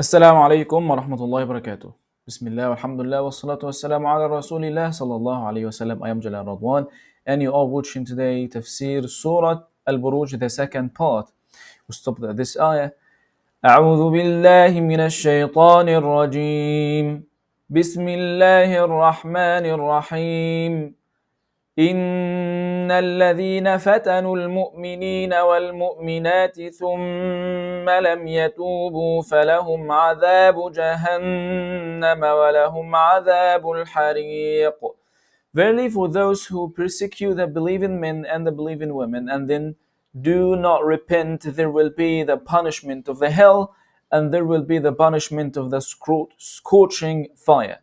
السلام عليكم ورحمة الله وبركاته. بسم الله والحمد لله والصلاة والسلام على رسول الله صلى الله عليه وسلم. I am Jalal Radwan and you are watching today Tafsir Surat Al-Buruj, the second part. We stopped at this ayah. أعوذ بالله من الشيطان الرجيم. بسم الله الرحمن الرحيم. إن الذين فتنوا المؤمنين والمؤمنات ثم لم يتوبوا فلهم عذاب جهنم ولهم عذاب الحريق. Verily, for those who persecute the believing men and the believing women and then do not repent, there will be the punishment of the hell and there will be the punishment of the scorching fire.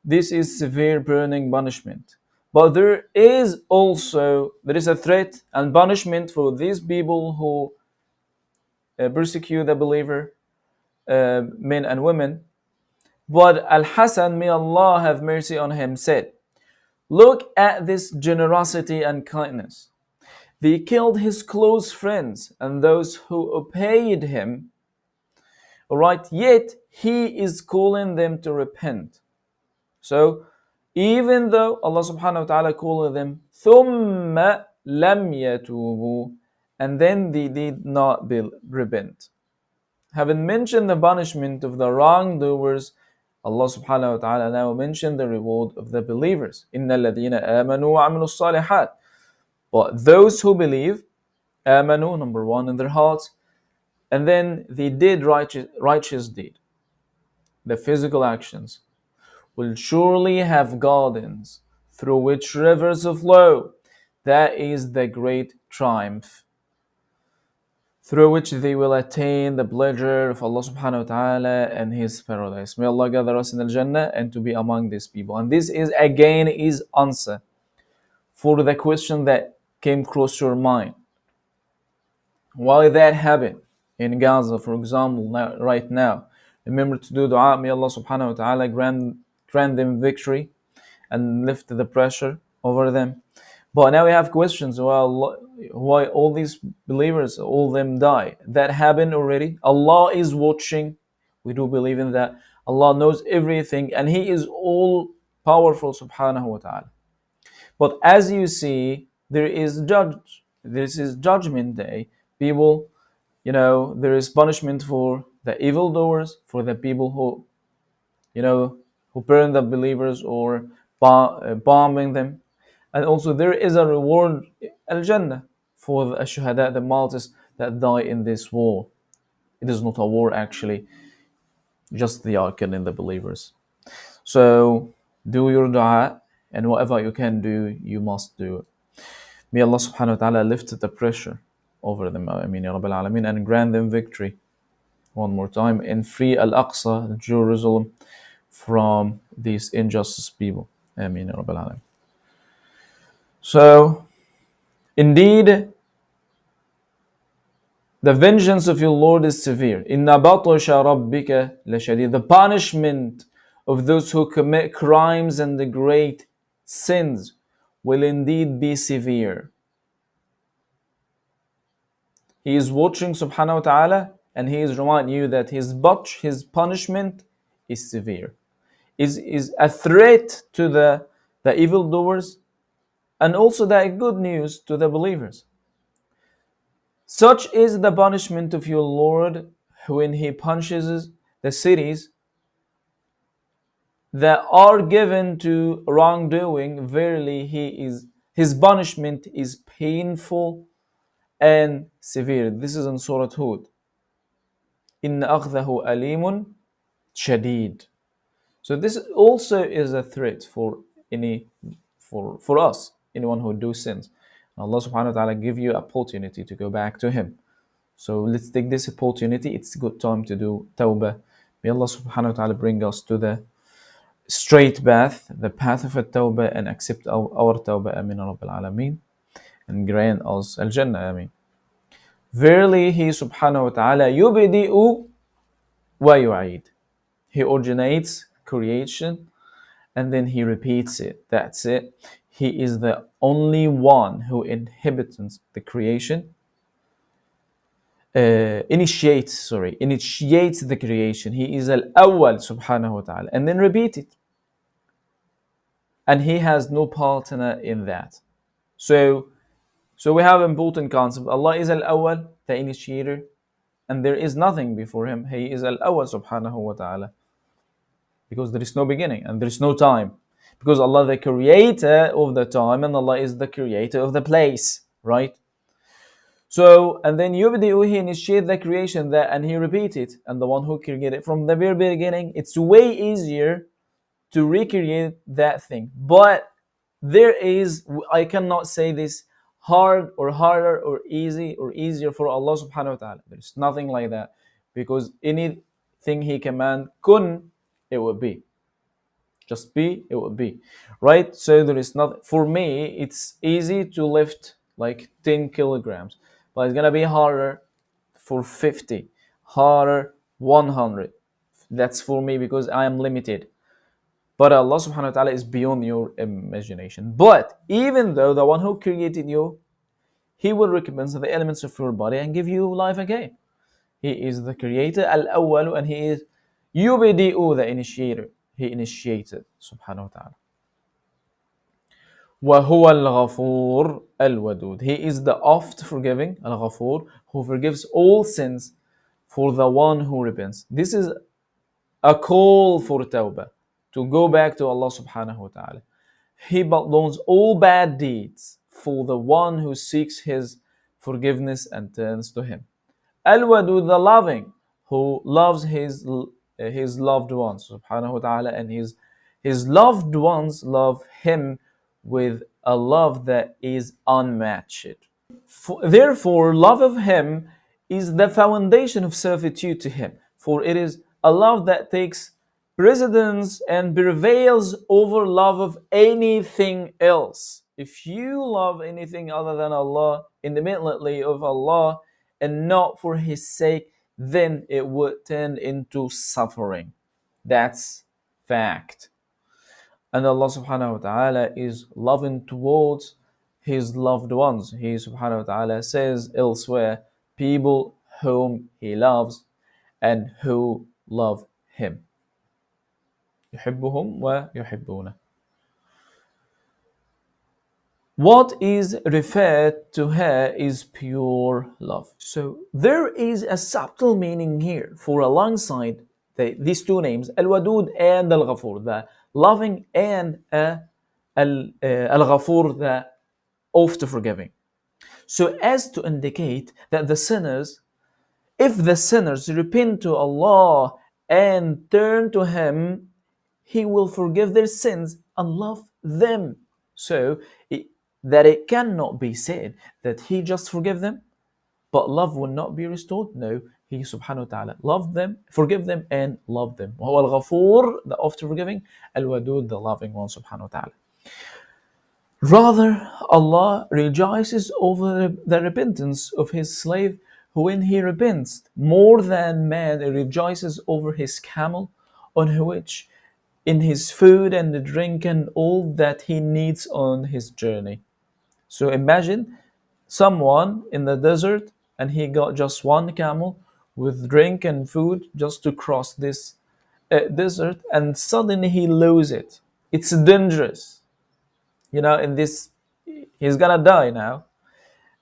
This is severe burning punishment. But there is a threat and punishment for these people who persecute the believer, men and women. But Al-Hasan, may Allah have mercy on him, said, look at this generosity and kindness. They killed his close friends and those who obeyed him. Alright, yet he is calling them to repent. So, even though Allah subhanahu wa ta'ala called them ثُمَّ لَمْ يَتُوبُوا, and then they did not repent. Having mentioned the punishment of the wrongdoers, Allah subhanahu wa ta'ala now mentioned the reward of the believers. إِنَّ الَّذِينَ آمَنُوا وَعَمِلُوا الصَّالِحَاتِ. But those who believe, آمَنوا, number one, in their hearts, and then they did righteous deed, the physical actions, will surely have gardens through which rivers flow. That is the great triumph, through which they will attain the pleasure of Allah subhanahu wa ta'ala and His paradise. May Allah gather us in the Jannah and to be among these people. And this is again is answer for the question that came across your mind. Why that happened in Gaza, for example, right now? Remember to do dua. May Allah subhanahu wa ta'ala grant them victory and lift the pressure over them. But now we have questions. Well, why all these believers, all of them die? That happened already. Allah is watching. We do believe in that. Allah knows everything and He is all powerful subhanahu wa ta'ala. But as you see, this is judgment day. People, there is punishment for the evildoers, for the people who, who burn the believers or bombing them. And also there is a reward, Al-Jannah, for the shuhada, the martyrs that die in this war. It is not a war actually, just they are killing the believers. So do your dua, and whatever you can do, you must do it. May Allah subhanahu wa ta'ala lift the pressure over them, Ameen Ya Rabbil Alameen, and grant them victory one more time and free Al-Aqsa, Jerusalem, from these injustice people. Ameen Ya Rabbil Alameen. So, indeed, the vengeance of your Lord is severe. Inna batasha rabbika lashadid. The punishment of those who commit crimes and the great sins will indeed be severe. He is watching subhanahu wa ta'ala and He is reminding you that His punishment is severe. Is a threat to the evildoers and also that good news to the believers. Such is the punishment of your Lord when He punishes the cities that are given to wrongdoing. Verily, His punishment is painful and severe. This is in Surah Hud. Inna akhdahu alimun shadid. So this also is a threat for us, anyone who do sins. Allah subhanahu wa ta'ala give you opportunity to go back to Him. So let's take this opportunity. It's a good time to do tawbah. May Allah subhanahu wa ta'ala bring us to the straight path, the path of tawbah, and accept our tawbah. Ameen Rabbil Alameen. And grant us al-Jannah. Ameen. Verily, He subhanahu wa ta'ala yubdi'u wa yu'id. He originates creation and then He repeats it. That's it. He is the only one who inhabits the creation. initiates the creation. He is al-awwal subhanahu wa ta'ala, and then repeat it. And he has no partner in that. So we have important concept. Allah is al-awwal, the initiator, and there is nothing before him. He is al-awwal subhanahu wa ta'ala, because there is no beginning and there is no time. Because Allah the creator of the time, and Allah is the creator of the place, right? So, and then Yubdi'u, he initiate the creation there, and he repeat it. And the one who created it from the very beginning, it's way easier to recreate that thing. But there is, I cannot say this hard or harder or easy or easier for Allah subhanahu wa ta'ala. There's nothing like that. Because anything he command, kun, it will be. Just be, it will be. Right? So there is not, for me, it's easy to lift like 10 kilograms. But it's gonna be harder for 50, harder 100. That's for me because I am limited. But Allah subhanahu wa ta'ala is beyond your imagination. But even though the one who created you, he will recompense the elements of your body and give you life again. He is the creator, al-awwal, and he is yubdi'u, the initiator. He initiated, subhanahu wa ta'ala. وَهُوَ الْغَفُورُ الْوَدُودُ. He is the oft forgiving, al-Ghafur, who forgives all sins for the one who repents. This is a call for tawbah, to go back to Allah subhanahu wa ta'ala. He belows all bad deeds for the one who seeks his forgiveness and turns to him. Al-Wadud, the loving, who loves his loved ones, subhanahu wa ta'ala, and his loved ones love him with a love that is unmatched. Therefore, love of him is the foundation of servitude to him, for it is a love that takes precedence and prevails over love of anything else. If you love anything other than Allah, independently of Allah, and not for His sake, then it would turn into suffering. That's fact. And Allah subhanahu wa ta'ala is loving towards His loved ones. He subhanahu wa ta'ala says elsewhere, people whom He loves and who love Him. يحبهم ويحبونه. What is referred to here is pure love. So there is a subtle meaning here for alongside these two names, Al-Wadud and Al-Ghafur, the loving, and Al-Ghafur, the oft forgiving. So as to indicate that the sinners, if the sinners repent to Allah and turn to Him, He will forgive their sins and love them. So that it cannot be said that He just forgive them, but love will not be restored. No, He subhanahu wa ta'ala love them, forgive them, and love them. وهو الغفور, the oft forgiving, Al-Wadud, the loving one, subhanahu wa ta'ala. Rather, Allah rejoices over the repentance of His slave when he repents, more than man rejoices over his camel, on which in his food and the drink and all that he needs on his journey. So imagine someone in the desert and he got just one camel with drink and food just to cross this desert, and suddenly he loses it. It's dangerous. In this, he's gonna die now.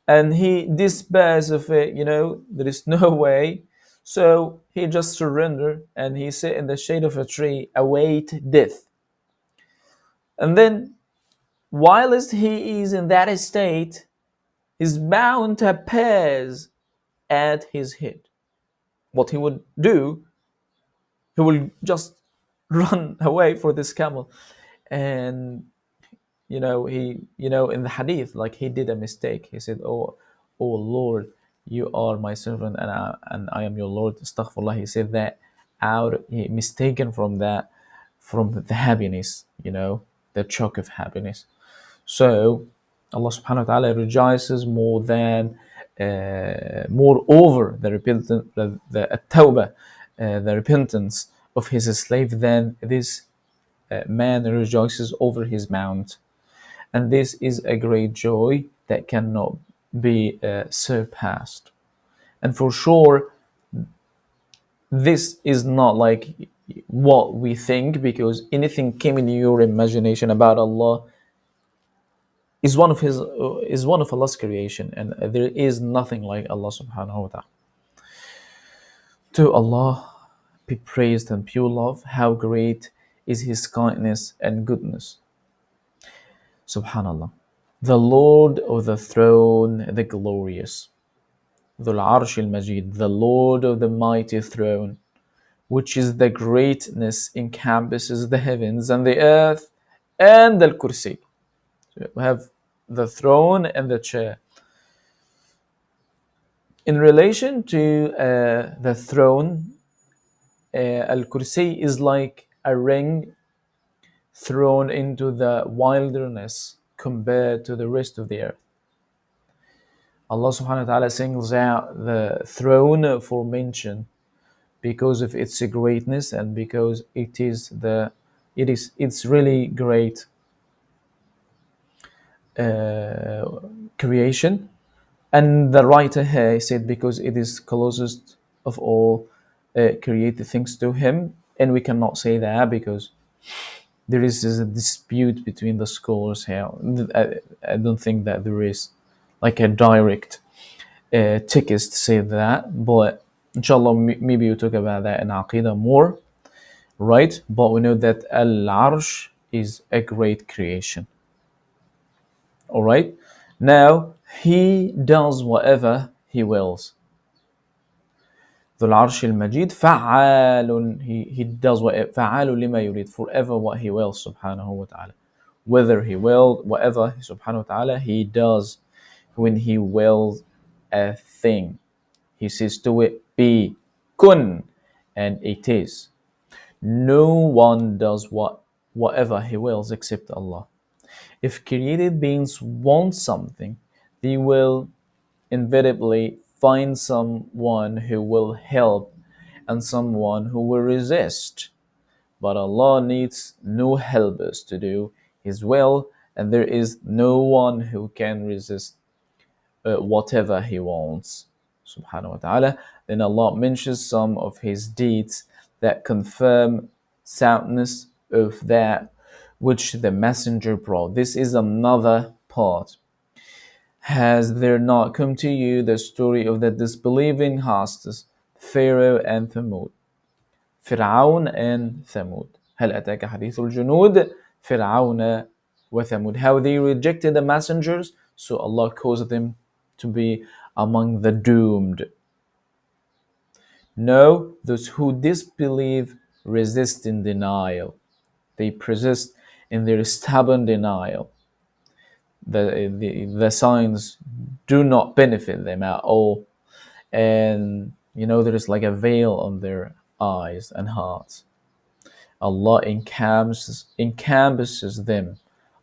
And he despairs of it, there is no way. So he just surrender and he sit in the shade of a tree, await death. And then, whilst he is in that state, his mount appears at his head. What he would do, he will just run away for this camel. And he in the hadith, like, he did a mistake. He said, oh Lord, you are my servant and I am your Lord. Astaghfirullah. He said that mistaken from the happiness, the shock of happiness. So Allah subhanahu wa ta'ala rejoices more over the repentance, the tawbah, the repentance of his slave, than this man rejoices over his mount. And this is a great joy that cannot be surpassed. And for sure, this is not like what we think, because anything came in your imagination about Allah is one of Allah's creation, and there is nothing like Allah subhanahu wa ta'ala. To Allah be praised and pure love. How great is His kindness and goodness. Subhanallah. The Lord of the throne, the glorious. Dhul Arsh al-Majid, the Lord of the mighty throne, which is the greatness encompasses the heavens and the earth and the kursi. So we have the throne and the chair. In relation to the throne, al-kursi is like a ring thrown into the wilderness compared to the rest of the earth. Allah subhanahu wa ta'ala singles out the throne for mention because of its greatness and because it's really great creation. And the writer here said because it is closest of all created things to him, and we cannot say that because there is a dispute between the scholars here. I don't think that there is like a direct text say that, but inshallah maybe we talk about that in Aqidah more, right? But we know that Al-Arsh is a great creation. All right. Now he does whatever he wills. ذو العرش المجيد فعال, he does what فعال لما يريد, forever what he wills subhanahu wa ta'ala. Whether he will, whatever subhanahu wa ta'ala he does when he wills a thing. He says to it, be, kun, and it is. No one does whatever he wills except Allah. If created beings want something, they will inevitably find someone who will help and someone who will resist. But Allah needs no helpers to do His will, and there is no one who can resist whatever He wants. Subhanahu wa ta'ala. Then Allah mentions some of His deeds that confirm soundness of that which the messenger brought. This is another part. Has there not come to you the story of the disbelieving hosts, Pharaoh and Thamud? فرعون and Thamud. هل أتاك حديث الجنود فرعون وثمود. How they rejected the messengers, so Allah caused them to be among the doomed. No, those who disbelieve resist in denial. They persist in their stubborn denial. The signs do not benefit them at all, and there is like a veil on their eyes and hearts. Allah encompasses them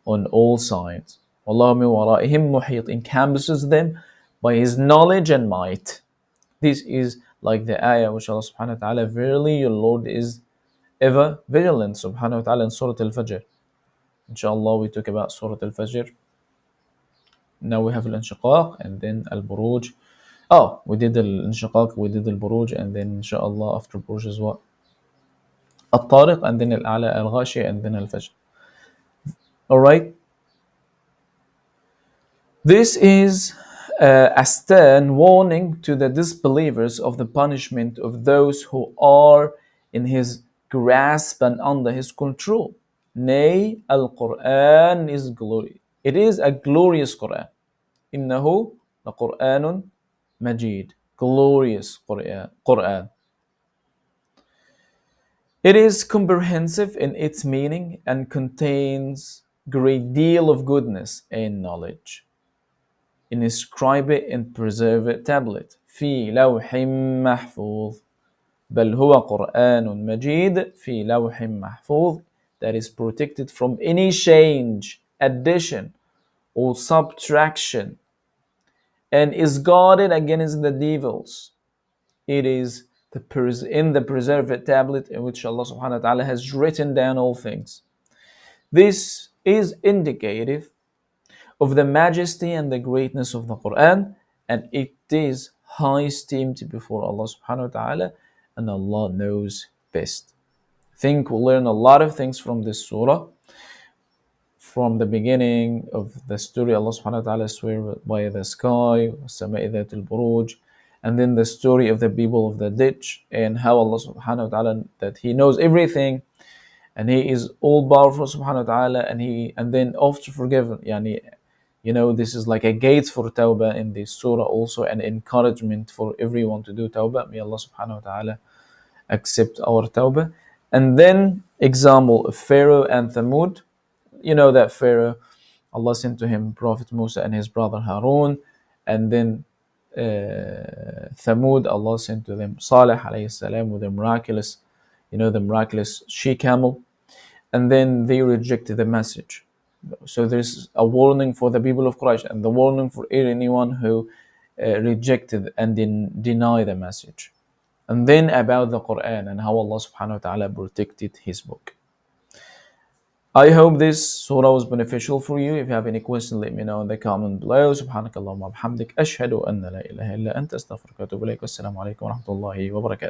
on all sides. Allah min wara'ihim muhit, encompasses them by His knowledge and might. This is like the ayah which Allah subhanahu wa ta'ala, verily your Lord is ever vigilant subhanahu wa ta'ala in Surat Al-Fajr. Inshallah we talk about Surat Al-Fajr. Now we have Al-Inshiqaq and then Al-Buruj. Oh, we did Al-Inshiqaq, we did Al-Buruj, and then inshallah after Buruj is what? Al-Tariq, and then Al-A'la, Al-Ghashi, and then Al-Fajr. Alright? This is a stern warning to the disbelievers of the punishment of those who are in His grasp and under His control. Nay, Al-Qur'an is glory. It is a glorious Qur'an. إنه لقرآن مجيد. Glorious Qur'an. It is comprehensive in its meaning and contains great deal of goodness and knowledge. Inscribe it and preserve it tablet. في لوح محفوظ. بل هو قرآن مجيد في لوح محفوظ. That is protected from any change, addition, or subtraction, and is guarded against the devils. It is in the preserved tablet in which Allah subhanahu wa ta'ala has written down all things. This is indicative of the majesty and the greatness of the Qur'an, and it is high esteemed before Allah subhanahu wa ta'ala, and Allah knows best. I think we'll learn a lot of things from this surah. From the beginning of the story, Allah subhanahu wa ta'ala swear by the sky, Sama'i Surat Al-Buruj, and then the story of the people of the ditch, and how Allah subhanahu wa ta'ala, that He knows everything, and He is all powerful subhanahu wa ta'ala, and then after forgiven, yani, this is like a gate for tawbah in this surah, also an encouragement for everyone to do tawbah. May Allah subhanahu wa ta'ala accept our tawbah. And then example of Pharaoh and Thamud. You know that Pharaoh, Allah sent to him Prophet Musa and his brother Harun, and then Thamud, Allah sent to them Salih alayhi salam with the miraculous she camel, and then they rejected the message. So there's a warning for the people of Quraysh, and the warning for anyone who rejected and deny the message. And then about the Qur'an and how Allah subhanahu wa ta'ala protected His book. I hope this surah was beneficial for you. If you have any questions, let me know in the comment below. Subhanakallahumma bihamdik. Ashhadu an la ilaha illa anta astaghfiruka wa atubu ilayk. Wassalamu alaikum wa rahmatullahi wa barakatuh.